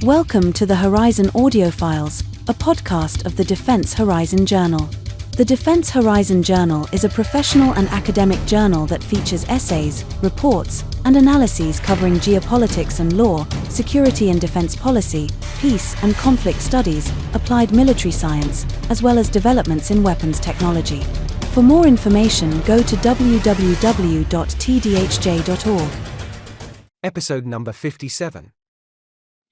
Welcome to the Horizon Audiofiles, a podcast of the Defense Horizon Journal. The Defense Horizon Journal is a professional and academic journal that features essays, reports, and analyses covering geopolitics and law, security and defense policy, peace and conflict studies, applied military science, as well as developments in weapons technology. For more information, go to www.tdhj.org. Episode number 57.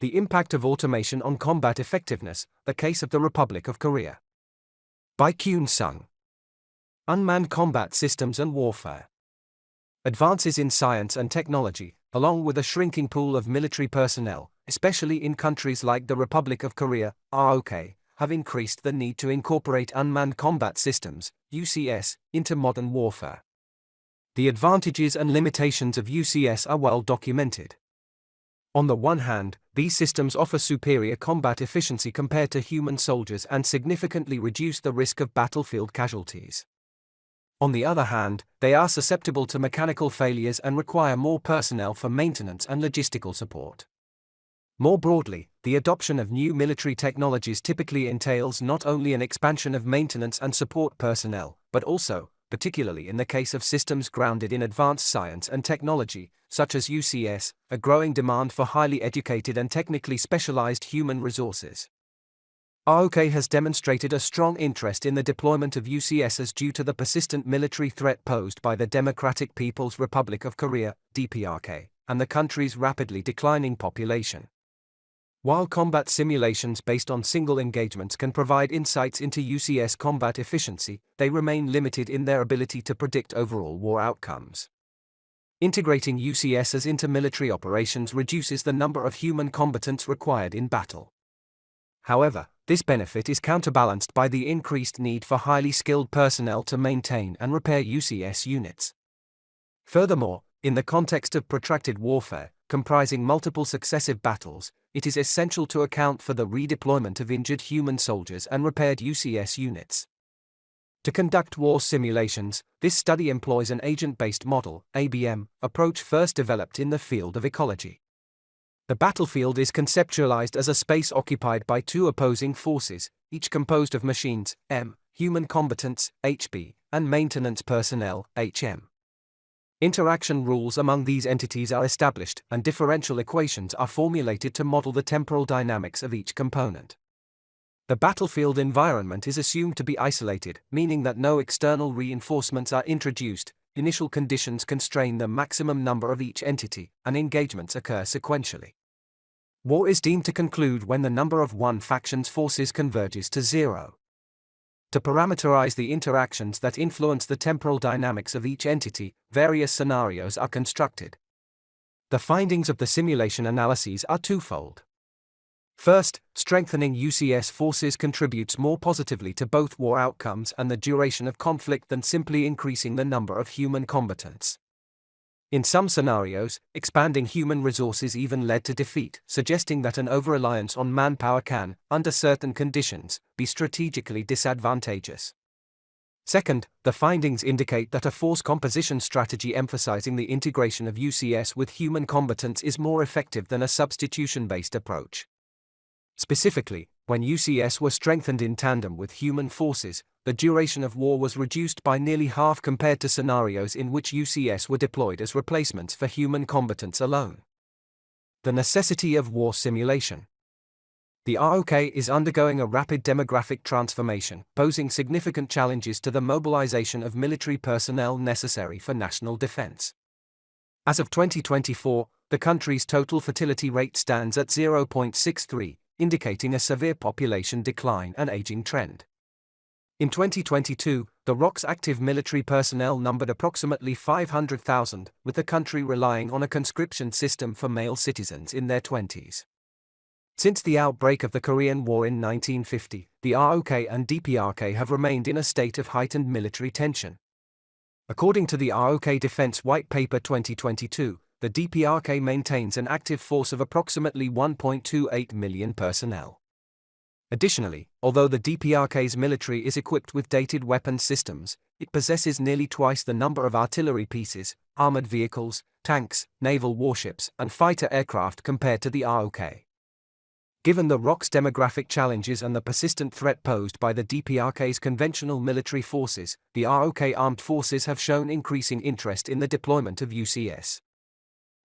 The Impact of Automation on Combat Effectiveness, The Case of the Republic of Korea. By Kyun Sung. Unmanned Combat Systems and Warfare. Advances in science and technology, along with a shrinking pool of military personnel, especially in countries like the Republic of Korea, ROK, have increased the need to incorporate unmanned combat systems, UCS, into modern warfare. The advantages and limitations of UCS are well documented. On the one hand, these systems offer superior combat efficiency compared to human soldiers and significantly reduce the risk of battlefield casualties. On the other hand, they are susceptible to mechanical failures and require more personnel for maintenance and logistical support. More broadly, the adoption of new military technologies typically entails not only an expansion of maintenance and support personnel, but also, particularly in the case of systems grounded in advanced science and technology, such as UCS, a growing demand for highly educated and technically specialized human resources. ROK has demonstrated a strong interest in the deployment of UCSs due to the persistent military threat posed by the Democratic People's Republic of Korea, DPRK, and the country's rapidly declining population. While combat simulations based on single engagements can provide insights into UCS combat efficiency, they remain limited in their ability to predict overall war outcomes. Integrating UCSs into military operations reduces the number of human combatants required in battle. However, this benefit is counterbalanced by the increased need for highly skilled personnel to maintain and repair UCS units. Furthermore, in the context of protracted warfare, comprising multiple successive battles, it is essential to account for the redeployment of injured human soldiers and repaired UCS units. To conduct war simulations, this study employs an agent-based model, ABM, approach first developed in the field of ecology. The battlefield is conceptualized as a space occupied by two opposing forces, each composed of machines, M, human combatants, HB, and maintenance personnel, HM. Interaction rules among these entities are established, and differential equations are formulated to model the temporal dynamics of each component. The battlefield environment is assumed to be isolated, meaning that no external reinforcements are introduced, initial conditions constrain the maximum number of each entity, and engagements occur sequentially. War is deemed to conclude when the number of one faction's forces converges to zero. To parameterize the interactions that influence the temporal dynamics of each entity, various scenarios are constructed. The findings of the simulation analyses are twofold. First, strengthening UCS forces contributes more positively to both war outcomes and the duration of conflict than simply increasing the number of human combatants. In some scenarios, expanding human resources even led to defeat, suggesting that an over-reliance on manpower can, under certain conditions, be strategically disadvantageous. Second, the findings indicate that a force composition strategy emphasizing the integration of UCS with human combatants is more effective than a substitution-based approach. Specifically, when UCS were strengthened in tandem with human forces, the duration of war was reduced by nearly half compared to scenarios in which UCS were deployed as replacements for human combatants alone. The necessity of war simulation. The ROK is undergoing a rapid demographic transformation, posing significant challenges to the mobilization of military personnel necessary for national defense. As of 2024, the country's total fertility rate stands at 0.63, indicating a severe population decline and aging trend. In 2022, the ROK's active military personnel numbered approximately 500,000, with the country relying on a conscription system for male citizens in their 20s. Since the outbreak of the Korean War in 1950, the ROK and DPRK have remained in a state of heightened military tension. According to the ROK Defense White Paper 2022, the DPRK maintains an active force of approximately 1.28 million personnel. Additionally, although the DPRK's military is equipped with dated weapons systems, it possesses nearly twice the number of artillery pieces, armored vehicles, tanks, naval warships, and fighter aircraft compared to the ROK. Given the ROC's demographic challenges and the persistent threat posed by the DPRK's conventional military forces, the ROK armed forces have shown increasing interest in the deployment of UCS.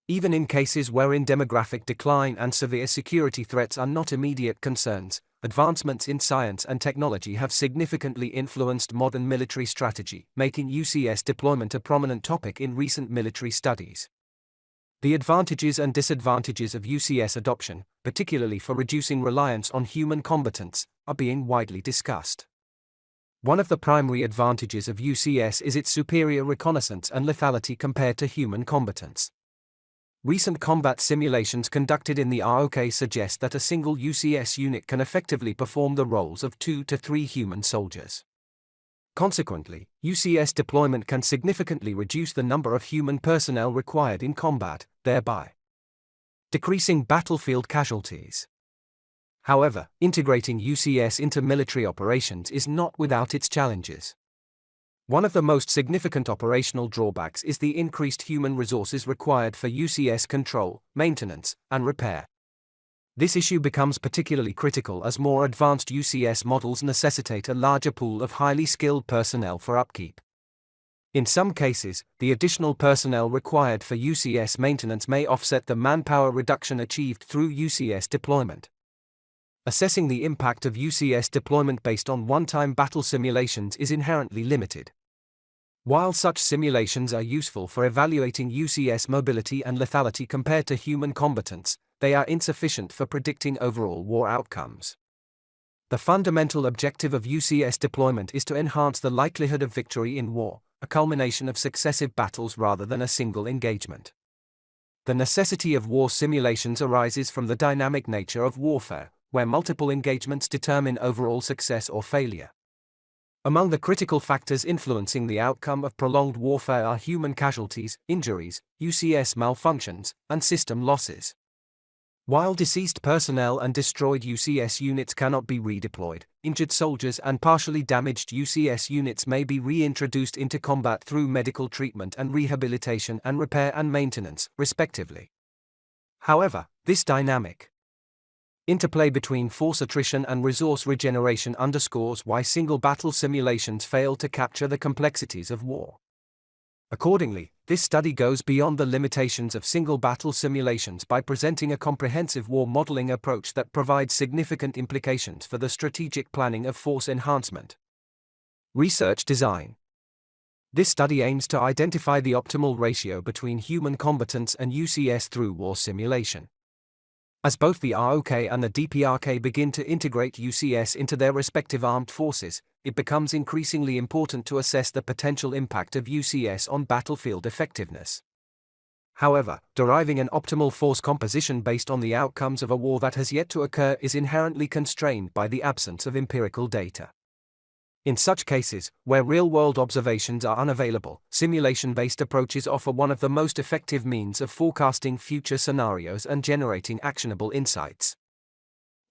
Even in cases wherein demographic decline and severe security threats are not immediate concerns, advancements in science and technology have significantly influenced modern military strategy, making UCS deployment a prominent topic in recent military studies. The advantages and disadvantages of UCS adoption, particularly for reducing reliance on human combatants, are being widely discussed. One of the primary advantages of UCS is its superior reconnaissance and lethality compared to human combatants. Recent combat simulations conducted in the ROK suggest that a single UCS unit can effectively perform the roles of 2 to 3 human soldiers. Consequently, UCS deployment can significantly reduce the number of human personnel required in combat, thereby decreasing battlefield casualties. However, integrating UCS into military operations is not without its challenges. One of the most significant operational drawbacks is the increased human resources required for UCS control, maintenance, and repair. This issue becomes particularly critical as more advanced UCS models necessitate a larger pool of highly skilled personnel for upkeep. In some cases, the additional personnel required for UCS maintenance may offset the manpower reduction achieved through UCS deployment. Assessing the impact of UCS deployment based on one-time battle simulations is inherently limited. While such simulations are useful for evaluating UCS mobility and lethality compared to human combatants, they are insufficient for predicting overall war outcomes. The fundamental objective of UCS deployment is to enhance the likelihood of victory in war, a culmination of successive battles rather than a single engagement. The necessity of war simulations arises from the dynamic nature of warfare, where multiple engagements determine overall success or failure. Among the critical factors influencing the outcome of prolonged warfare are human casualties, injuries, UCS malfunctions, and system losses. While deceased personnel and destroyed UCS units cannot be redeployed, injured soldiers and partially damaged UCS units may be reintroduced into combat through medical treatment and rehabilitation and repair and maintenance, respectively. However, this dynamic interplay between force attrition and resource regeneration underscores why single battle simulations fail to capture the complexities of war. Accordingly, this study goes beyond the limitations of single battle simulations by presenting a comprehensive war modeling approach that provides significant implications for the strategic planning of force enhancement. Research design. This study aims to identify the optimal ratio between human combatants and UCS through war simulation. As both the ROK and the DPRK begin to integrate UCS into their respective armed forces, it becomes increasingly important to assess the potential impact of UCS on battlefield effectiveness. However, deriving an optimal force composition based on the outcomes of a war that has yet to occur is inherently constrained by the absence of empirical data. In such cases, where real-world observations are unavailable, simulation-based approaches offer one of the most effective means of forecasting future scenarios and generating actionable insights.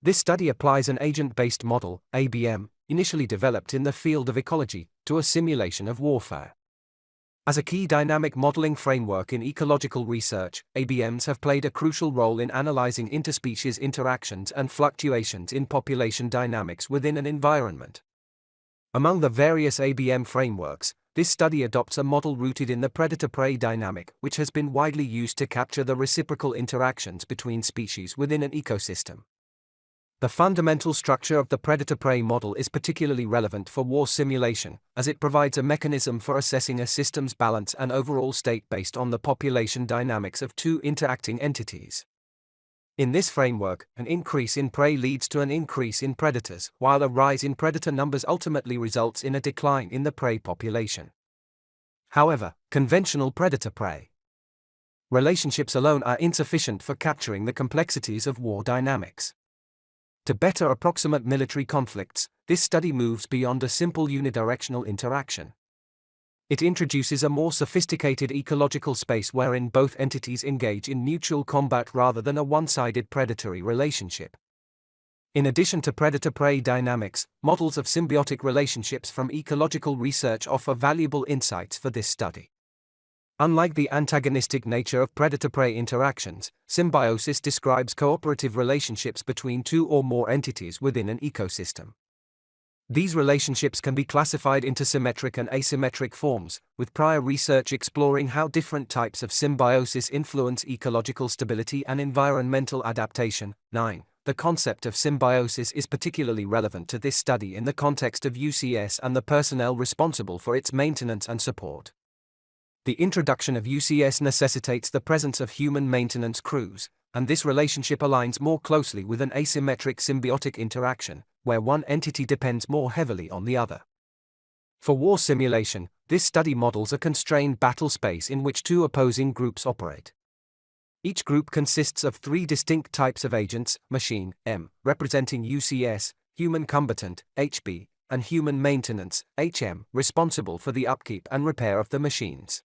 This study applies an agent-based model, ABM, initially developed in the field of ecology, to a simulation of warfare. As a key dynamic modeling framework in ecological research, ABMs have played a crucial role in analyzing interspecies interactions and fluctuations in population dynamics within an environment. Among the various ABM frameworks, this study adopts a model rooted in the predator-prey dynamic, which has been widely used to capture the reciprocal interactions between species within an ecosystem. The fundamental structure of the predator-prey model is particularly relevant for war simulation, as it provides a mechanism for assessing a system's balance and overall state based on the population dynamics of two interacting entities. In this framework, an increase in prey leads to an increase in predators, while a rise in predator numbers ultimately results in a decline in the prey population. However, conventional predator-prey relationships alone are insufficient for capturing the complexities of war dynamics. To better approximate military conflicts, this study moves beyond a simple unidirectional interaction. It introduces a more sophisticated ecological space wherein both entities engage in mutual combat rather than a one-sided predatory relationship. In addition to predator-prey dynamics, models of symbiotic relationships from ecological research offer valuable insights for this study. Unlike the antagonistic nature of predator-prey interactions, symbiosis describes cooperative relationships between two or more entities within an ecosystem. These relationships can be classified into symmetric and asymmetric forms, with prior research exploring how different types of symbiosis influence ecological stability and environmental adaptation. 9. The concept of symbiosis is particularly relevant to this study in the context of UCS and the personnel responsible for its maintenance and support. The introduction of UCS necessitates the presence of human maintenance crews, and this relationship aligns more closely with an asymmetric symbiotic interaction, where one entity depends more heavily on the other. For war simulation, this study models a constrained battle space in which two opposing groups operate. Each group consists of three distinct types of agents: machine, M, representing UCS, human combatant, HB, and human maintenance, HM, responsible for the upkeep and repair of the machines.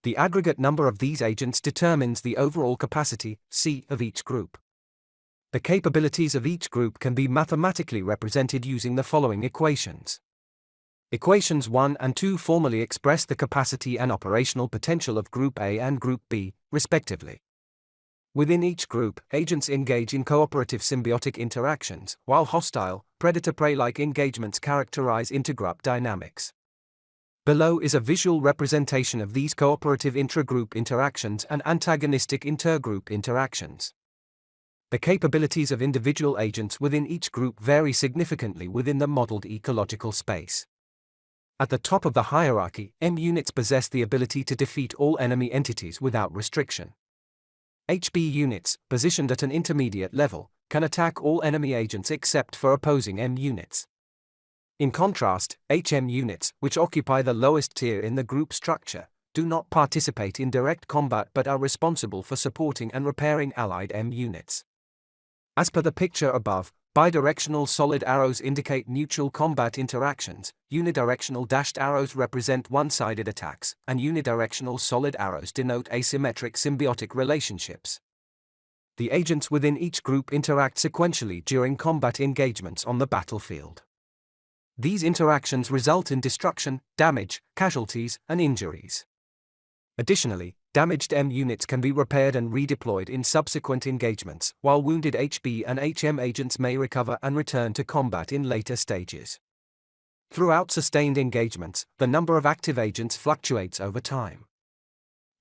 The aggregate number of these agents determines the overall capacity, C, of each group. The capabilities of each group can be mathematically represented using the following equations. Equations 1 and 2 formally express the capacity and operational potential of Group A and Group B, respectively. Within each group, agents engage in cooperative symbiotic interactions, while hostile, predator-prey-like engagements characterize intergroup dynamics. Below is a visual representation of these cooperative intragroup interactions and antagonistic intergroup interactions. The capabilities of individual agents within each group vary significantly within the modeled ecological space. At the top of the hierarchy, M units possess the ability to defeat all enemy entities without restriction. HB units, positioned at an intermediate level, can attack all enemy agents except for opposing M units. In contrast, HM units, which occupy the lowest tier in the group structure, do not participate in direct combat but are responsible for supporting and repairing allied M units. As per the picture above, bidirectional solid arrows indicate mutual combat interactions, unidirectional dashed arrows represent one-sided attacks, and unidirectional solid arrows denote asymmetric symbiotic relationships. The agents within each group interact sequentially during combat engagements on the battlefield. These interactions result in destruction, damage, casualties, and injuries. Additionally, damaged M units can be repaired and redeployed in subsequent engagements, while wounded HB and HM agents may recover and return to combat in later stages. Throughout sustained engagements, the number of active agents fluctuates over time.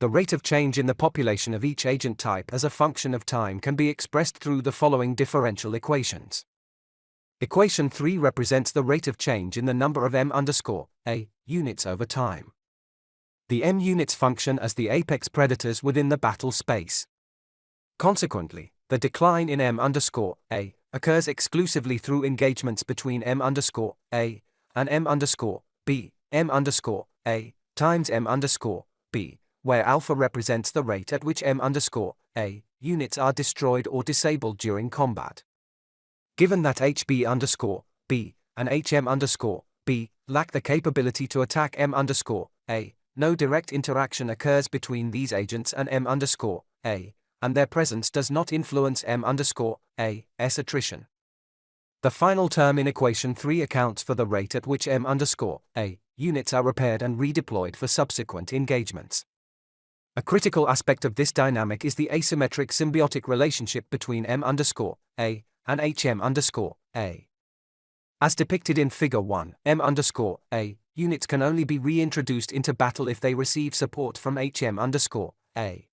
The rate of change in the population of each agent type as a function of time can be expressed through the following differential equations. Equation 3 represents the rate of change in the number of M_A units over time. The M units function as the apex predators within the battle space. Consequently, the decline in M_A occurs exclusively through engagements between M_A and M_B, M_A times M_B, where alpha represents the rate at which M_A units are destroyed or disabled during combat. Given that HB_B and HM_B lack the capability to attack M_A, no direct interaction occurs between these agents and M_A, and their presence does not influence M_A's attrition. The final term in equation 3 accounts for the rate at which M_A units are repaired and redeployed for subsequent engagements. A critical aspect of this dynamic is the asymmetric symbiotic relationship between M_A and HM_A. As depicted in Figure 1, M_A units can only be reintroduced into battle if they receive support from HM_A.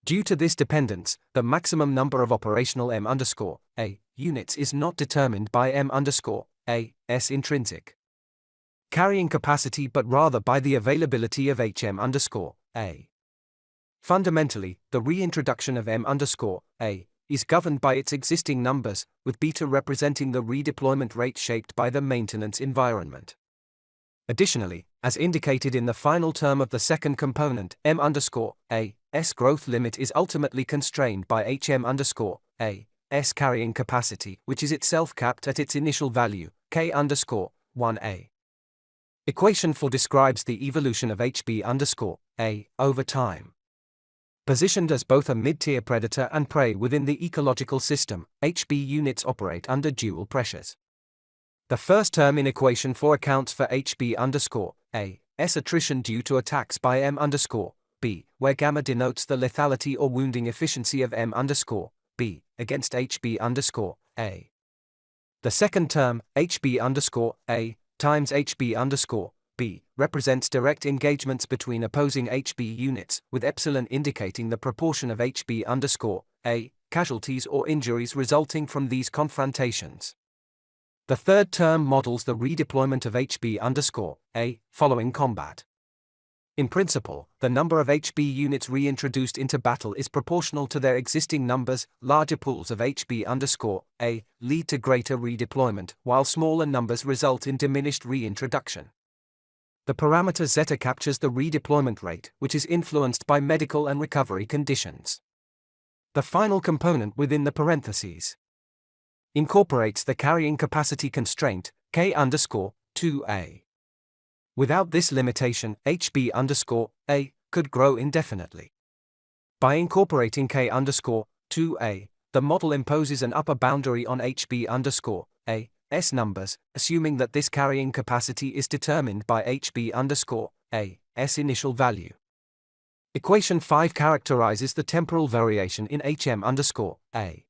Due to this dependence, the maximum number of operational M_A units is not determined by M_A's intrinsic carrying capacity but rather by the availability of HM_A. Fundamentally, the reintroduction of M_A is governed by its existing numbers, with beta representing the redeployment rate shaped by the maintenance environment. Additionally, as indicated in the final term of the second component, M_A's growth limit is ultimately constrained by HM_A's carrying capacity, which is itself capped at its initial value, K_1A. Equation 4 describes the evolution of HB_A over time. Positioned as both a mid-tier predator and prey within the ecological system, HB units operate under dual pressures. The first term in equation 4 accounts for HB_A S attrition due to attacks by M_B, where gamma denotes the lethality or wounding efficiency of M_B against HB_A. The second term, HB_A times HB_B, represents direct engagements between opposing HB units, with epsilon indicating the proportion of HB_A casualties or injuries resulting from these confrontations. The third term models the redeployment of HB_A following combat. In principle, the number of HB units reintroduced into battle is proportional to their existing numbers. Larger pools of HB_A lead to greater redeployment, while smaller numbers result in diminished reintroduction. The parameter zeta captures the redeployment rate, which is influenced by medical and recovery conditions. The final component within the parentheses incorporates the carrying capacity constraint, K_2A. Without this limitation, HB_A could grow indefinitely. By incorporating K_2A, the model imposes an upper boundary on HB_A numbers, assuming that this carrying capacity is determined by HB_A's initial value. Equation 5 characterizes the temporal variation in HM_A.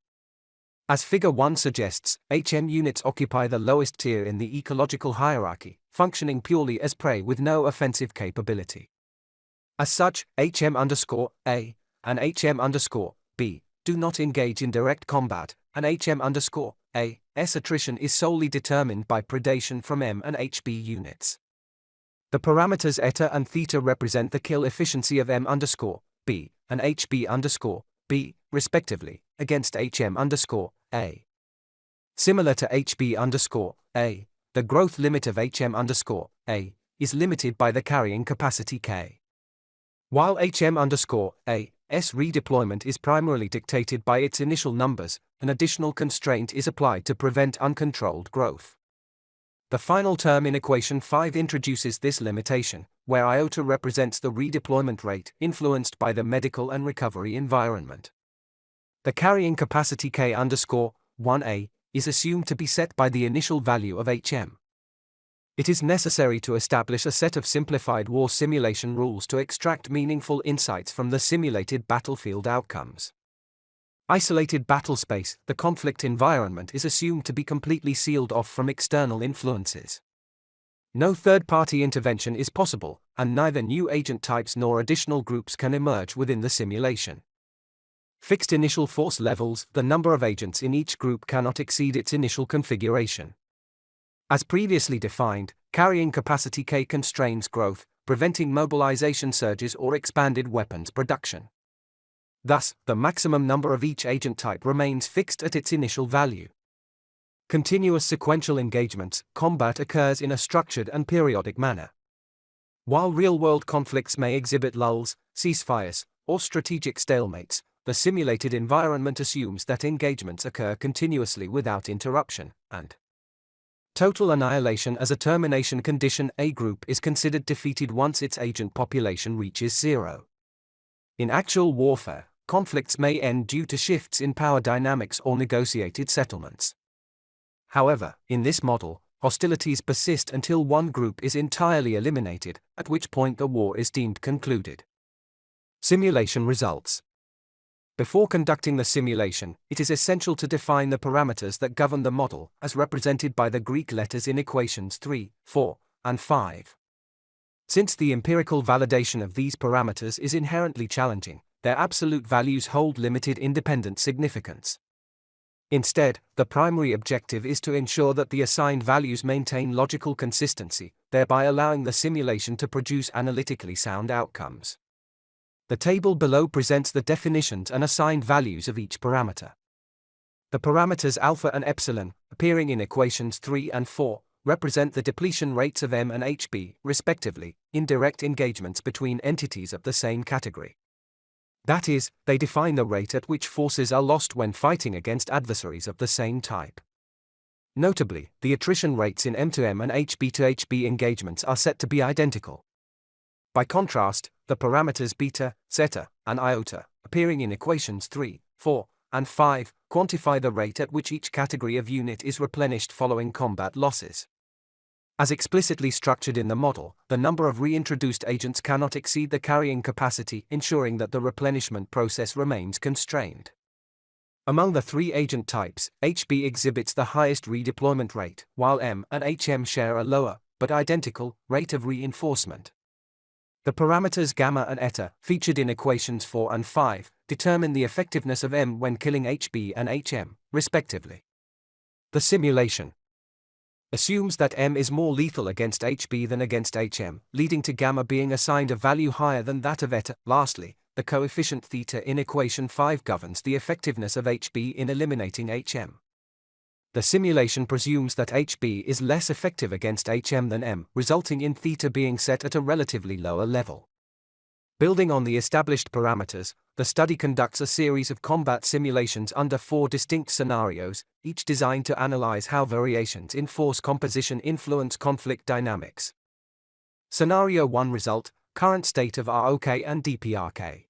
As Figure 1 suggests, HM units occupy the lowest tier in the ecological hierarchy, functioning purely as prey with no offensive capability. As such, HM_A and HM_B do not engage in direct combat, and HM_A's attrition is solely determined by predation from M and HB units. The parameters eta and theta represent the kill efficiency of M_B and HB_B, respectively, against HM_A. Similar to HB_A, the growth limit of HM_A is limited by the carrying capacity K. While HM_A's redeployment is primarily dictated by its initial numbers, an additional constraint is applied to prevent uncontrolled growth. The final term in equation 5 introduces this limitation, where iota represents the redeployment rate influenced by the medical and recovery environment. The carrying capacity K_1A is assumed to be set by the initial value of HM. It is necessary to establish a set of simplified war simulation rules to extract meaningful insights from the simulated battlefield outcomes. Isolated battle space, the conflict environment is assumed to be completely sealed off from external influences. No third-party intervention is possible, and neither new agent types nor additional groups can emerge within the simulation. Fixed initial force levels, the number of agents in each group cannot exceed its initial configuration. As previously defined, carrying capacity K constrains growth, preventing mobilization surges or expanded weapons production. Thus, the maximum number of each agent type remains fixed at its initial value. Continuous sequential engagements, combat occurs in a structured and periodic manner. While real-world conflicts may exhibit lulls, ceasefires, or strategic stalemates, the simulated environment assumes that engagements occur continuously without interruption, and total annihilation as a termination condition. A group is considered defeated once its agent population reaches zero. In actual warfare, conflicts may end due to shifts in power dynamics or negotiated settlements. However, in this model, hostilities persist until one group is entirely eliminated, at which point the war is deemed concluded. Simulation results. Before conducting the simulation, it is essential to define the parameters that govern the model, as represented by the Greek letters in equations 3, 4, and 5. Since the empirical validation of these parameters is inherently challenging, their absolute values hold limited independent significance. Instead, the primary objective is to ensure that the assigned values maintain logical consistency, thereby allowing the simulation to produce analytically sound outcomes. The table below presents the definitions and assigned values of each parameter. The parameters alpha and epsilon, appearing in equations 3 and 4, represent the depletion rates of M and HB, respectively, in direct engagements between entities of the same category. That is, they define the rate at which forces are lost when fighting against adversaries of the same type. Notably, the attrition rates in M2M and HB2HB engagements are set to be identical. By contrast, the parameters beta, zeta, and iota, appearing in equations 3, 4, and 5, quantify the rate at which each category of unit is replenished following combat losses. As explicitly structured in the model, the number of reintroduced agents cannot exceed the carrying capacity, ensuring that the replenishment process remains constrained. Among the three agent types, HB exhibits the highest redeployment rate, while M and HM share a lower, but identical, rate of reinforcement. The parameters gamma and eta, featured in equations 4 and 5, determine the effectiveness of M when killing HB and HM, respectively. The simulation assumes that M is more lethal against HB than against HM, leading to gamma being assigned a value higher than that of eta. Lastly, the coefficient theta in equation 5 governs the effectiveness of HB in eliminating HM. The simulation presumes that HB is less effective against HM than M, resulting in theta being set at a relatively lower level. Building on the established parameters, the study conducts a series of combat simulations under 4 distinct scenarios, each designed to analyze how variations in force composition influence conflict dynamics. Scenario 1 result: current state of ROK and DPRK.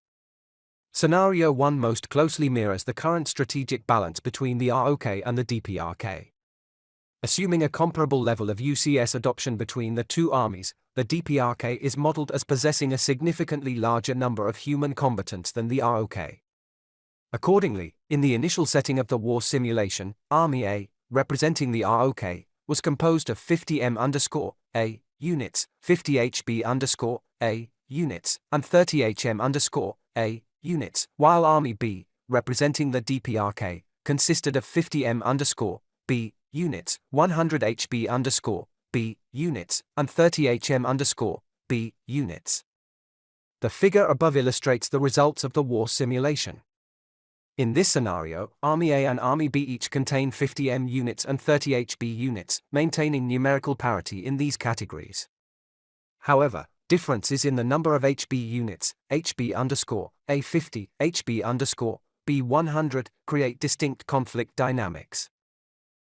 Scenario 1 most closely mirrors the current strategic balance between the ROK and the DPRK. Assuming a comparable level of UCS adoption between the two armies, the DPRK is modeled as possessing a significantly larger number of human combatants than the ROK. Accordingly, in the initial setting of the war simulation, Army A, representing the ROK, was composed of 50 M_A units, 50 HB_A units, and 30 HM_A units, while Army B, representing the DPRK, consisted of 50 M_B units, 100 HB_B units, and 30 HM_B units. The figure above illustrates the results of the war simulation. In this scenario, Army A and Army B each contain 50 M units and 30 HB units, maintaining numerical parity in these categories. However, differences in the number of HB units, HB_A50, HB_B100, create distinct conflict dynamics.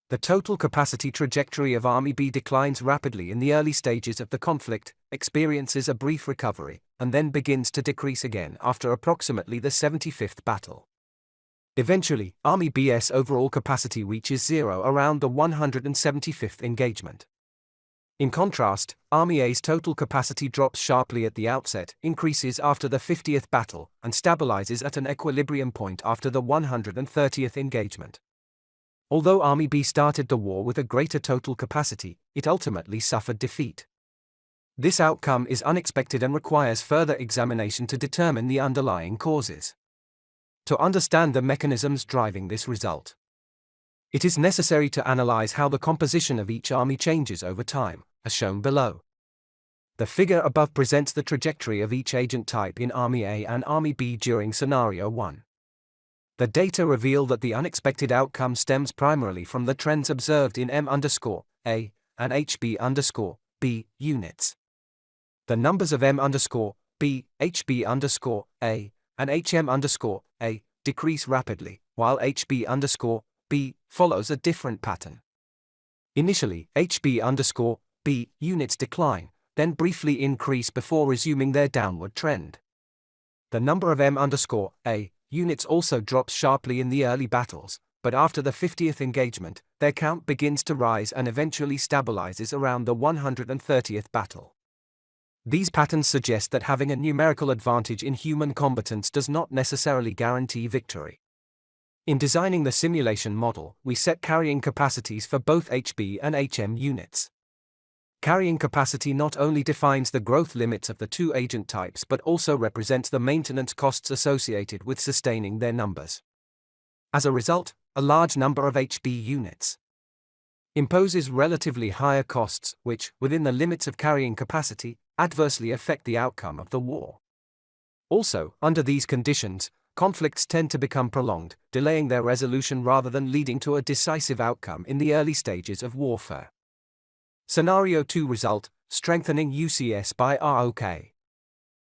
The total capacity trajectory of Army B declines rapidly in the early stages of the conflict, experiences a brief recovery, and then begins to decrease again after approximately the 75th battle. Eventually, Army B's overall capacity reaches zero around the 175th engagement. In contrast, Army A's total capacity drops sharply at the outset, increases after the 50th battle, and stabilizes at an equilibrium point after the 130th engagement. Although Army B started the war with a greater total capacity, it ultimately suffered defeat. This outcome is unexpected and requires further examination to determine the underlying causes. To understand the mechanisms driving this result, it is necessary to analyze how the composition of each army changes over time, as shown below. The figure above presents the trajectory of each agent type in Army A and Army B during Scenario 1. The data reveal that the unexpected outcome stems primarily from the trends observed in M_A and HB_B units. The numbers of M_B, HB_A, and HM_A decrease rapidly, while HB_B follows a different pattern. Initially, HB_B units decline, then briefly increase before resuming their downward trend. The number of M_A units also drops sharply in the early battles, but after the 50th engagement, their count begins to rise and eventually stabilizes around the 130th battle. These patterns suggest that having a numerical advantage in human combatants does not necessarily guarantee victory. In designing the simulation model, we set carrying capacities for both HB and HM units. Carrying capacity not only defines the growth limits of the two agent types but also represents the maintenance costs associated with sustaining their numbers. As a result, a large number of HB units imposes relatively higher costs which, within the limits of carrying capacity, adversely affect the outcome of the war. Also, under these conditions, conflicts tend to become prolonged, delaying their resolution rather than leading to a decisive outcome in the early stages of warfare. Scenario 2 result: strengthening UCS by ROK.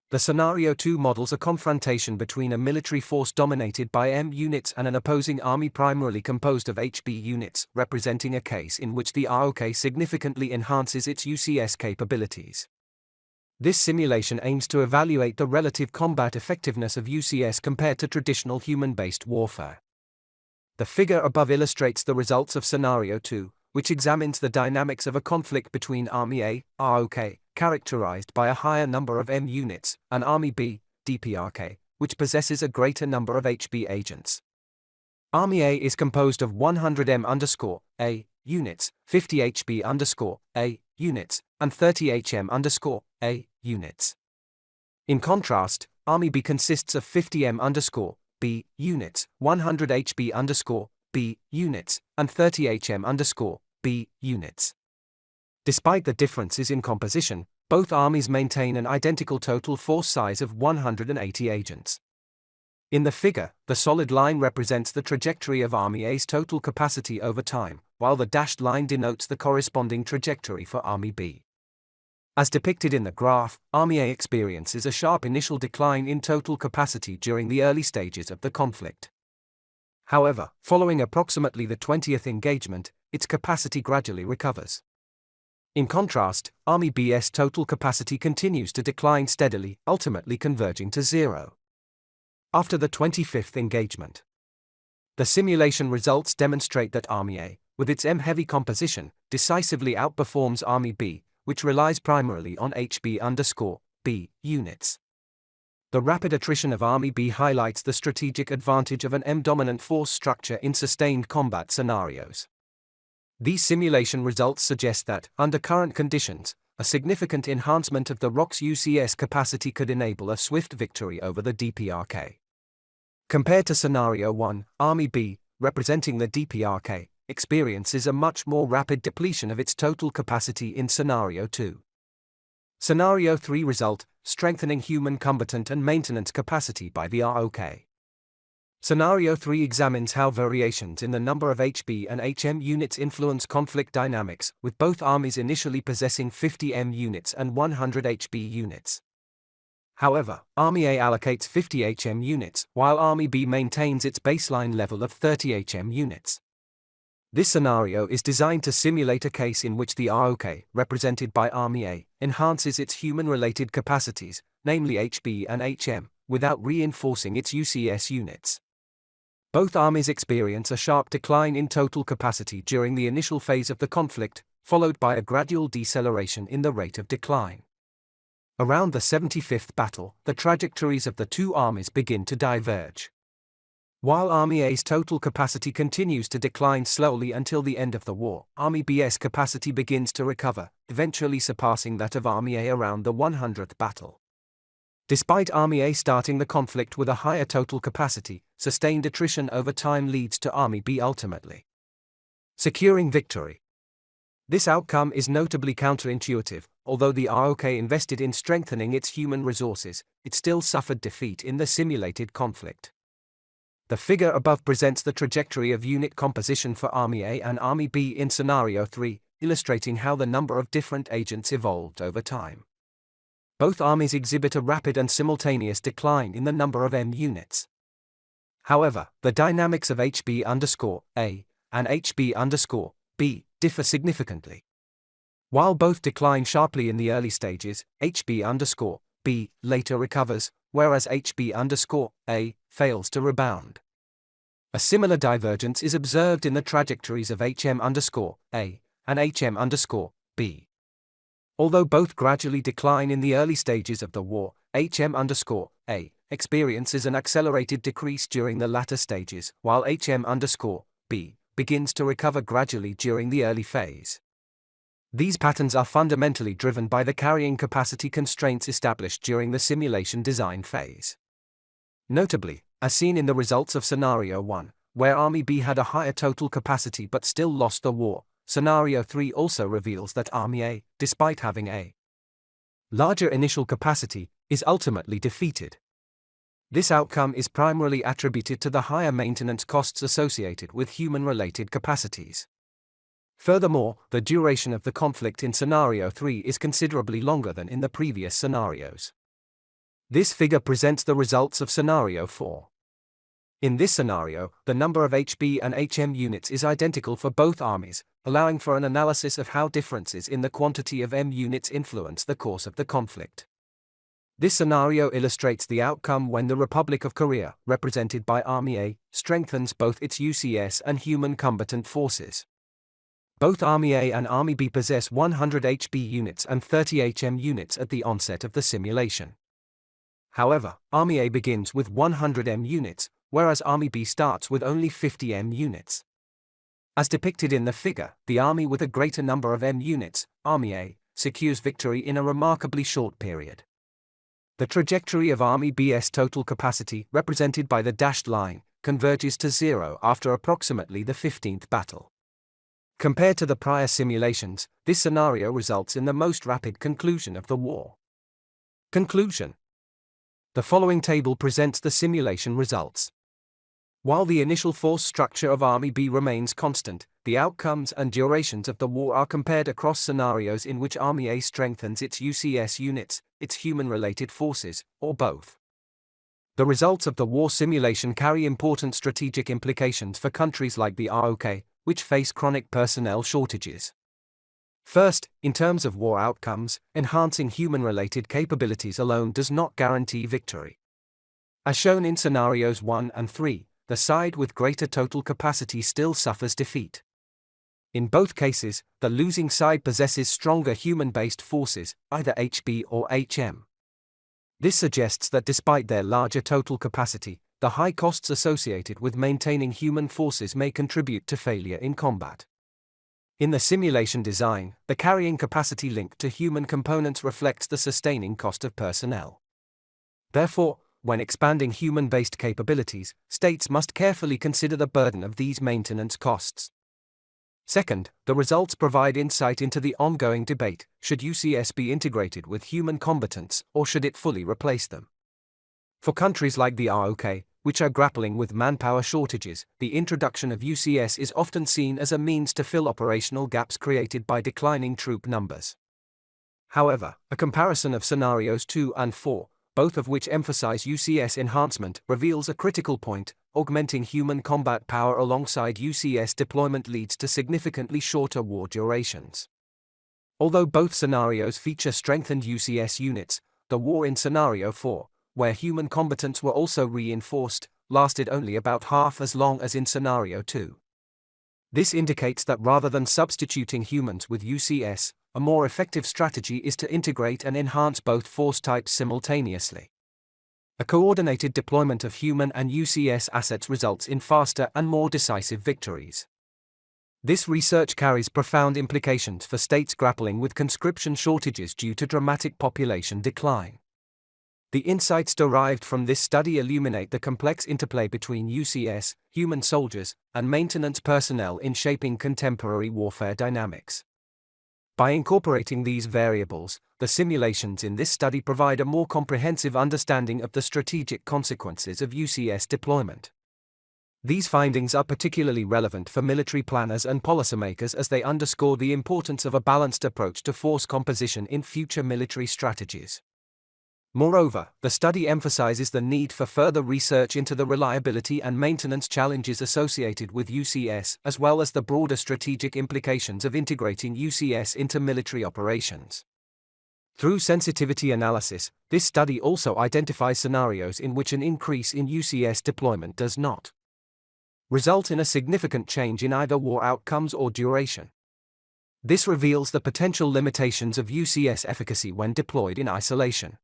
The Scenario 2 models a confrontation between a military force dominated by M units and an opposing army primarily composed of HB units, representing a case in which the ROK significantly enhances its UCS capabilities. This simulation aims to evaluate the relative combat effectiveness of UCS compared to traditional human-based warfare. The figure above illustrates the results of Scenario 2, which examines the dynamics of a conflict between Army A, ROK, characterized by a higher number of M units, and Army B, DPRK, which possesses a greater number of HB agents. Army A is composed of 100 M_A units, 50 HB_A units, and 30 HM_A units. In contrast, Army B consists of 50 M_B units, 100 HB_B units, and 30 HM_B units. Despite the differences in composition, both armies maintain an identical total force size of 180 agents. In the figure, the solid line represents the trajectory of Army A's total capacity over time, while the dashed line denotes the corresponding trajectory for Army B. As depicted in the graph, Army A experiences a sharp initial decline in total capacity during the early stages of the conflict. However, following approximately the 20th engagement, its capacity gradually recovers. In contrast, Army B's total capacity continues to decline steadily, ultimately converging to zero. After the 25th engagement, the simulation results demonstrate that Army A, with its M-heavy composition, decisively outperforms Army B, which relies primarily on HB_B units. The rapid attrition of Army B highlights the strategic advantage of an M-dominant force structure in sustained combat scenarios. These simulation results suggest that, under current conditions, a significant enhancement of the ROK's UCS capacity could enable a swift victory over the DPRK. Compared to Scenario 1, Army B, representing the DPRK, experiences a much more rapid depletion of its total capacity in Scenario 2. Scenario 3 result, strengthening human combatant and maintenance capacity by the ROK. Scenario 3 examines how variations in the number of HB and HM units influence conflict dynamics, with both armies initially possessing 50 M units and 100 HB units. However, Army A allocates 50 HM units, while Army B maintains its baseline level of 30 HM units. This scenario is designed to simulate a case in which the ROK, represented by Army A, enhances its human-related capacities, namely HB and HM, without reinforcing its UCS units. Both armies experience a sharp decline in total capacity during the initial phase of the conflict, followed by a gradual deceleration in the rate of decline. Around the 75th battle, the trajectories of the two armies begin to diverge. While Army A's total capacity continues to decline slowly until the end of the war, Army B's capacity begins to recover, eventually surpassing that of Army A around the 100th battle. Despite Army A starting the conflict with a higher total capacity, sustained attrition over time leads to Army B ultimately securing victory. This outcome is notably counterintuitive. Although the ROK invested in strengthening its human resources, it still suffered defeat in the simulated conflict. The figure above presents the trajectory of unit composition for Army A and Army B in Scenario 3, illustrating how the number of different agents evolved over time. Both armies exhibit a rapid and simultaneous decline in the number of M units. However, the dynamics of HB_A and HB_B differ significantly. While both decline sharply in the early stages, HB_B later recovers, whereas HB_A fails to rebound. A similar divergence is observed in the trajectories of HM_A and HM_B. Although both gradually decline in the early stages of the war, HM_A experiences an accelerated decrease during the latter stages, while HM_B begins to recover gradually during the early phase. These patterns are fundamentally driven by the carrying capacity constraints established during the simulation design phase. Notably, as seen in the results of Scenario 1, where Army B had a higher total capacity but still lost the war, Scenario 3 also reveals that Army A, despite having a larger initial capacity, is ultimately defeated. This outcome is primarily attributed to the higher maintenance costs associated with human-related capacities. Furthermore, the duration of the conflict in Scenario 3 is considerably longer than in the previous scenarios. This figure presents the results of Scenario 4. In this scenario, the number of HB and HM units is identical for both armies, allowing for an analysis of how differences in the quantity of M units influence the course of the conflict. This scenario illustrates the outcome when the Republic of Korea, represented by Army A, strengthens both its UCS and human combatant forces. Both Army A and Army B possess 100 HB units and 30 HM units at the onset of the simulation. However, Army A begins with 100 M units, whereas Army B starts with only 50 M units. As depicted in the figure, the army with a greater number of M units, Army A, secures victory in a remarkably short period. The trajectory of Army B's total capacity, represented by the dashed line, converges to zero after approximately the 15th battle. Compared to the prior simulations, this scenario results in the most rapid conclusion of the war. Conclusion. The following table presents the simulation results. While the initial force structure of Army B remains constant, the outcomes and durations of the war are compared across scenarios in which Army A strengthens its UCS units, its human-related forces, or both. The results of the war simulation carry important strategic implications for countries like the ROK, which face chronic personnel shortages. First, in terms of war outcomes, enhancing human-related capabilities alone does not guarantee victory. As shown in scenarios 1 and 3, the side with greater total capacity still suffers defeat. In both cases, the losing side possesses stronger human-based forces, either HB or HM. This suggests that despite their larger total capacity, the high costs associated with maintaining human forces may contribute to failure in combat. In the simulation design, the carrying capacity linked to human components reflects the sustaining cost of personnel. Therefore, when expanding human-based capabilities, states must carefully consider the burden of these maintenance costs. Second, the results provide insight into the ongoing debate: should UCS be integrated with human combatants, or should it fully replace them? For countries like the ROK, which are grappling with manpower shortages, the introduction of UCS is often seen as a means to fill operational gaps created by declining troop numbers. However, a comparison of scenarios 2 and 4, both of which emphasize UCS enhancement, reveals a critical point: augmenting human combat power alongside UCS deployment leads to significantly shorter war durations. Although both scenarios feature strengthened UCS units, the war in scenario 4, where human combatants were also reinforced, lasted only about half as long as in scenario 2. This indicates that rather than substituting humans with UCS, a more effective strategy is to integrate and enhance both force types simultaneously. A coordinated deployment of human and UCS assets results in faster and more decisive victories. This research carries profound implications for states grappling with conscription shortages due to dramatic population decline. The insights derived from this study illuminate the complex interplay between UCS, human soldiers, and maintenance personnel in shaping contemporary warfare dynamics. By incorporating these variables, the simulations in this study provide a more comprehensive understanding of the strategic consequences of UCS deployment. These findings are particularly relevant for military planners and policymakers as they underscore the importance of a balanced approach to force composition in future military strategies. Moreover, the study emphasizes the need for further research into the reliability and maintenance challenges associated with UCS, as well as the broader strategic implications of integrating UCS into military operations. Through sensitivity analysis, this study also identifies scenarios in which an increase in UCS deployment does not result in a significant change in either war outcomes or duration. This reveals the potential limitations of UCS efficacy when deployed in isolation.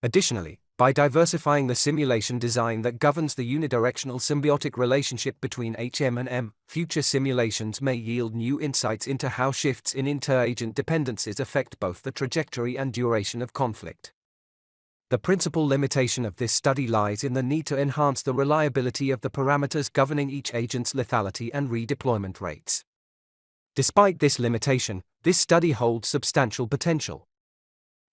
Additionally, by diversifying the simulation design that governs the unidirectional symbiotic relationship between HM and M, future simulations may yield new insights into how shifts in inter-agent dependencies affect both the trajectory and duration of conflict. The principal limitation of this study lies in the need to enhance the reliability of the parameters governing each agent's lethality and redeployment rates. Despite this limitation, this study holds substantial potential.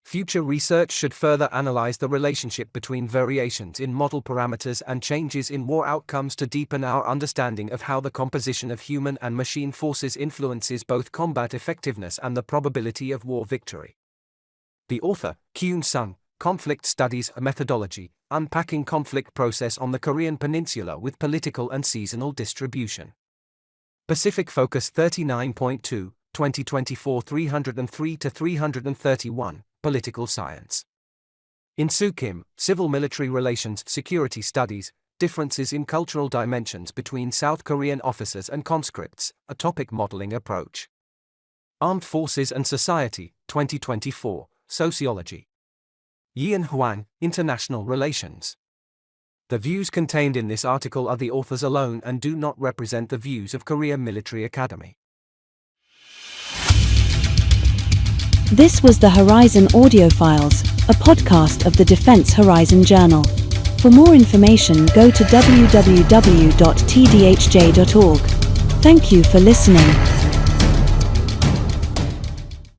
Future research should further analyze the relationship between variations in model parameters and changes in war outcomes to deepen our understanding of how the composition of human and machine forces influences both combat effectiveness and the probability of war victory. The author, Kyun Sung, Conflict Studies, a Methodology, Unpacking Conflict Process on the Korean Peninsula with Political and Seasonal Distribution. Pacific Focus 39.2, 2024 303-331. Political Science. In Soo Kim, Civil Military Relations Security Studies, Differences in Cultural Dimensions Between South Korean Officers and Conscripts, a Topic Modeling Approach. Armed Forces and Society, 2024, Sociology. Yian Huang, International Relations. The views contained in this article are the authors alone and do not represent the views of Korea Military Academy. This was the Horizon Audiofiles, a podcast of the Defense Horizon Journal. For more information, go to www.tdhj.org. Thank you for listening.